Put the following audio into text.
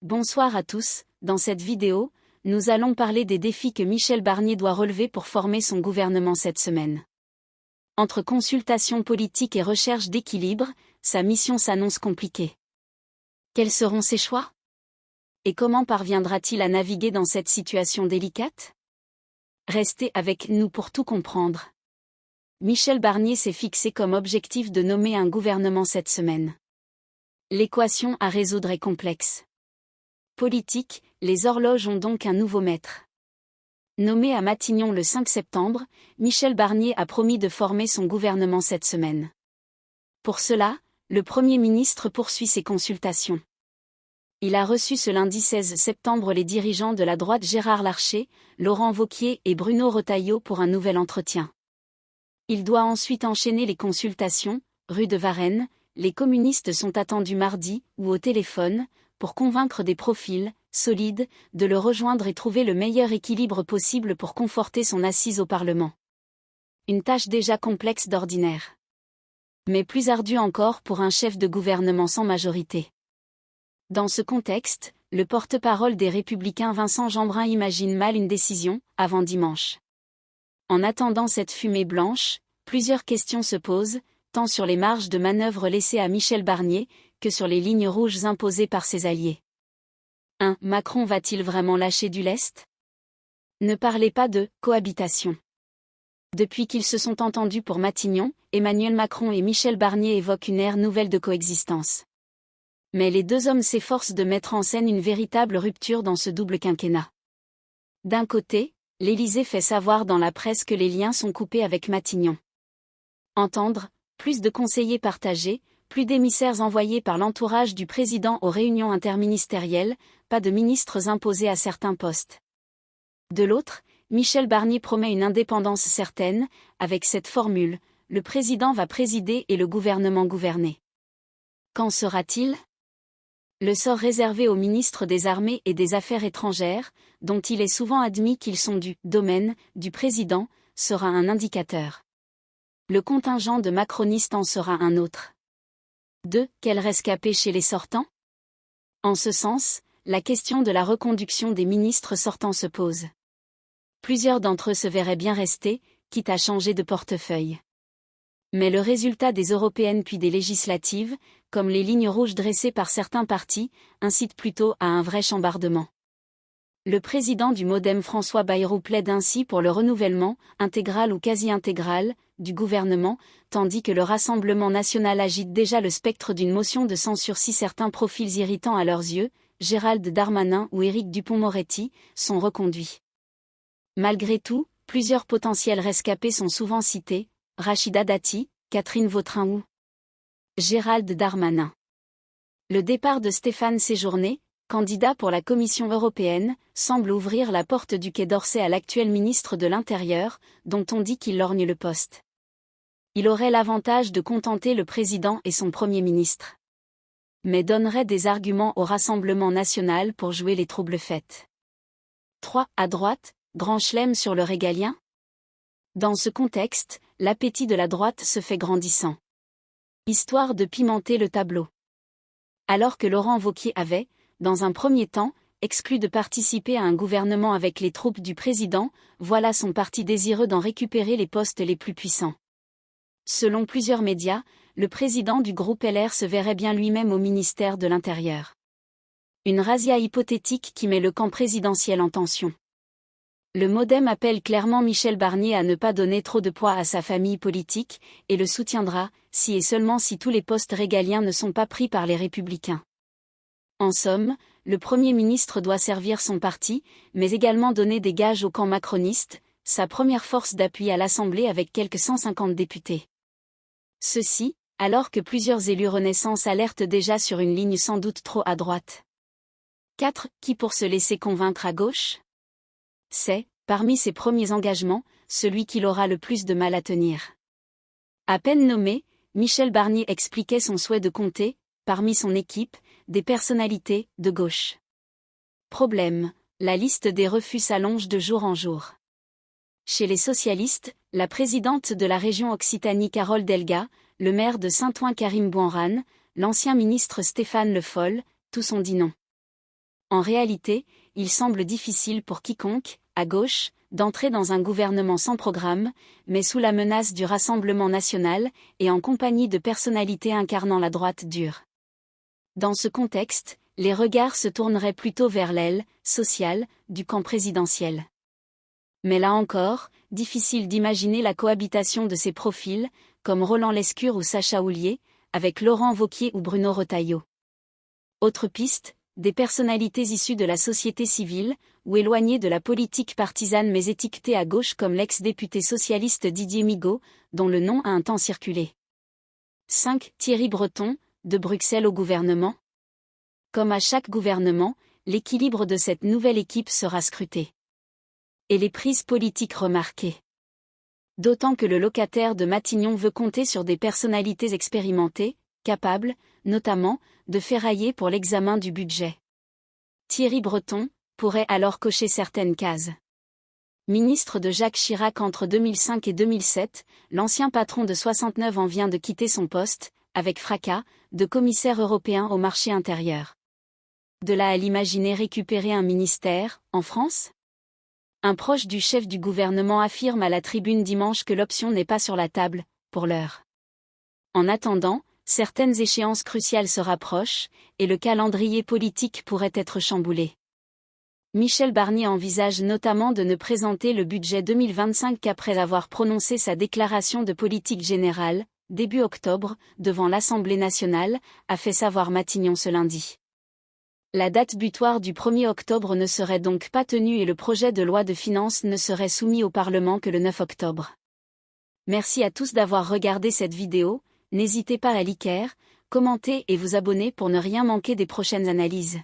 Bonsoir à tous, dans cette vidéo, nous allons parler des défis que Michel Barnier doit relever pour former son gouvernement cette semaine. Entre consultation politique et recherche d'équilibre, sa mission s'annonce compliquée. Quels seront ses choix? Et comment parviendra-t-il à naviguer dans cette situation délicate? Restez avec nous pour tout comprendre. Michel Barnier s'est fixé comme objectif de nommer un gouvernement cette semaine. L'équation à résoudre est complexe. Politique, les horloges ont donc un nouveau maître. Nommé à Matignon le 5 septembre, Michel Barnier a promis de former son gouvernement cette semaine. Pour cela, le Premier ministre poursuit ses consultations. Il a reçu ce lundi 16 septembre les dirigeants de la droite Gérard Larcher, Laurent Wauquiez et Bruno Retailleau pour un nouvel entretien. Il doit ensuite enchaîner les consultations, rue de Varennes. Les communistes sont attendus mardi, ou au téléphone, pour convaincre des profils, solides, de le rejoindre et trouver le meilleur équilibre possible pour conforter son assise au Parlement. Une tâche déjà complexe d'ordinaire. Mais plus ardue encore pour un chef de gouvernement sans majorité. Dans ce contexte, le porte-parole des Républicains Vincent Jeanbrun imagine mal une décision, avant dimanche. En attendant cette fumée blanche, plusieurs questions se posent, tant sur les marges de manœuvre laissées à Michel Barnier, que sur les lignes rouges imposées par ses alliés. 1. Macron va-t-il vraiment lâcher du lest? Ne parlez pas de « cohabitation ». Depuis qu'ils se sont entendus pour Matignon, Emmanuel Macron et Michel Barnier évoquent une ère nouvelle de coexistence. Mais les deux hommes s'efforcent de mettre en scène une véritable rupture dans ce double quinquennat. D'un côté, l'Élysée fait savoir dans la presse que les liens sont coupés avec Matignon. Entendre, plus de conseillers partagés, plus d'émissaires envoyés par l'entourage du président aux réunions interministérielles, pas de ministres imposés à certains postes. De l'autre, Michel Barnier promet une indépendance certaine, avec cette formule, le président va présider et le gouvernement gouverner. Qu'en sera-t-il? Le sort réservé aux ministres des Armées et des Affaires étrangères, dont il est souvent admis qu'ils sont du domaine du président, sera un indicateur. Le contingent de macronistes en sera un autre. 2. Quel rescapé chez les sortants? En ce sens, la question de la reconduction des ministres sortants se pose. Plusieurs d'entre eux se verraient bien rester, quitte à changer de portefeuille. Mais le résultat des européennes puis des législatives, comme les lignes rouges dressées par certains partis, incite plutôt à un vrai chambardement. Le président du MoDem François Bayrou plaide ainsi pour le renouvellement, intégral ou quasi-intégral, du gouvernement, tandis que le Rassemblement national agite déjà le spectre d'une motion de censure si certains profils irritants à leurs yeux, Gérald Darmanin ou Éric Dupond-Moretti, sont reconduits. Malgré tout, plusieurs potentiels rescapés sont souvent cités, Rachida Dati, Catherine Vautrin ou Gérald Darmanin. Le départ de Stéphane Séjourné, candidat pour la Commission européenne, semble ouvrir la porte du Quai d'Orsay à l'actuel ministre de l'Intérieur, dont on dit qu'il lorgne le poste. Il aurait l'avantage de contenter le président et son Premier ministre. Mais donnerait des arguments au Rassemblement national pour jouer les troubles fêtes. 3. À droite, grand chelem sur le régalien? Dans ce contexte, l'appétit de la droite se fait grandissant. Histoire de pimenter le tableau. Alors que Laurent Wauquiez avait, dans un premier temps, exclu de participer à un gouvernement avec les troupes du président, voilà son parti désireux d'en récupérer les postes les plus puissants. Selon plusieurs médias, le président du groupe LR se verrait bien lui-même au ministère de l'Intérieur. Une razzia hypothétique qui met le camp présidentiel en tension. Le MoDem appelle clairement Michel Barnier à ne pas donner trop de poids à sa famille politique, et le soutiendra, si et seulement si tous les postes régaliens ne sont pas pris par les Républicains. En somme, le Premier ministre doit servir son parti, mais également donner des gages au camp macroniste, sa première force d'appui à l'Assemblée avec quelques 150 députés. Ceci, alors que plusieurs élus Renaissance alertent déjà sur une ligne sans doute trop à droite. 4. Qui pour se laisser convaincre à gauche? C'est, parmi ses premiers engagements, celui qu'il aura le plus de mal à tenir. À peine nommé, Michel Barnier expliquait son souhait de compter, parmi son équipe, des personnalités de gauche. Problème, la liste des refus s'allonge de jour en jour. Chez les socialistes, la présidente de la région Occitanie Carole Delga, le maire de Saint-Ouen Karim Bouanrane, l'ancien ministre Stéphane Le Foll, tous ont dit non. En réalité, il semble difficile pour quiconque, à gauche, d'entrer dans un gouvernement sans programme, mais sous la menace du Rassemblement national, et en compagnie de personnalités incarnant la droite dure. Dans ce contexte, les regards se tourneraient plutôt vers l'aile sociale du camp présidentiel. Mais là encore, difficile d'imaginer la cohabitation de ces profils, comme Roland Lescure ou Sacha Houlié, avec Laurent Wauquiez ou Bruno Retailleau. Autre piste, des personnalités issues de la société civile, ou éloignées de la politique partisane mais étiquetées à gauche comme l'ex-député socialiste Didier Migaud, dont le nom a un temps circulé. 5. Thierry Breton, de Bruxelles au gouvernement. Comme à chaque gouvernement, l'équilibre de cette nouvelle équipe sera scruté. Et les prises politiques remarquées. D'autant que le locataire de Matignon veut compter sur des personnalités expérimentées, capables, notamment, de ferrailler pour l'examen du budget. Thierry Breton pourrait alors cocher certaines cases. Ministre de Jacques Chirac entre 2005 et 2007, l'ancien patron de 69 ans vient de quitter son poste, avec fracas, de commissaire européen au marché intérieur. De là à l'imaginer récupérer un ministère, en France ? Un proche du chef du gouvernement affirme à la Tribune dimanche que l'option n'est pas sur la table, pour l'heure. En attendant, certaines échéances cruciales se rapprochent, et le calendrier politique pourrait être chamboulé. Michel Barnier envisage notamment de ne présenter le budget 2025 qu'après avoir prononcé sa déclaration de politique générale, début octobre, devant l'Assemblée nationale, a fait savoir Matignon ce lundi. La date butoir du 1er octobre ne serait donc pas tenue et le projet de loi de finances ne serait soumis au Parlement que le 9 octobre. Merci à tous d'avoir regardé cette vidéo, n'hésitez pas à liker, commenter et vous abonner pour ne rien manquer des prochaines analyses.